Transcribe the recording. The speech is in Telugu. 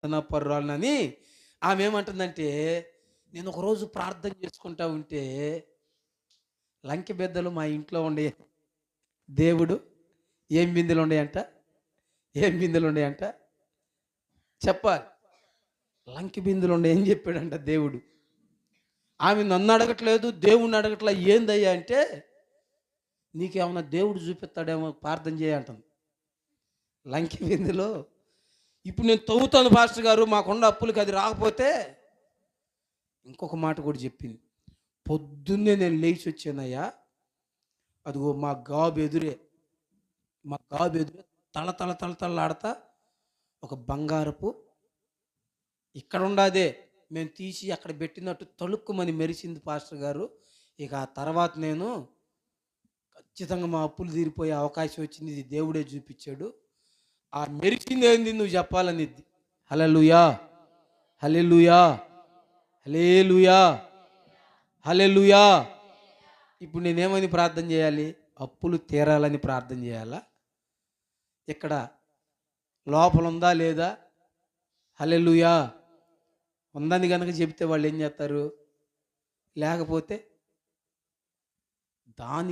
పర్రాలని ఆమె ఏమంటుందంటే, నేను ఒకరోజు ప్రార్థన చేసుకుంటా ఉంటే లంకె బెద్దలు మా ఇంట్లో ఉండే దేవుడు ఏం బిందెలు ఉన్నాయంట, ఏం బిందెలు ఉన్నాయంట చెప్పాలి. లంకె బిందెలు ఉన్నాయని చెప్పాడంట దేవుడు. ఆమె నన్ను అడగట్లేదు, దేవుణ్ణి అడగట్లా. ఏందయ్యా అంటే, నీకేమన్నా దేవుడు చూపిస్తాడేమో ప్రార్థన చేయంటుంది. లంకె బిందెలో ఇప్పుడు నేను తవ్వుతాను పాస్టర్ గారు, మాకున్న అప్పులకి అది రాకపోతే. ఇంకొక మాట కూడా చెప్పింది. పొద్దున్నే నేను లేచి వచ్చానయ్యా, అదిగో మా గాబు ఎదురే తల తల తల తలలాడతా ఒక బంగారపు ఇక్కడ ఉండాదే మేము తీసి అక్కడ పెట్టినట్టు తళుక్కుమని మెరిసింది పాస్టర్ గారు. ఇక ఆ తర్వాత నేను ఖచ్చితంగా మా అప్పులు తీరిపోయే అవకాశం వచ్చింది, ఇది దేవుడే చూపించాడు. ఆ మెరిసింది ఏంది నువ్వు చెప్పాలనిద్ది. హల్లెలూయా, హల్లెలూయా, హల్లెలూయా, హల్లెలూయా. ఇప్పుడు నేనేమని ప్రార్థన చేయాలి? అప్పులు తీరాలని ప్రార్థన చేయాలా? ఇక్కడ లోపల ఉందా లేదా? హల్లెలూయా ఉందని కనుక చెప్తే వాళ్ళు ఏం చేస్తారు? లేకపోతే దానికి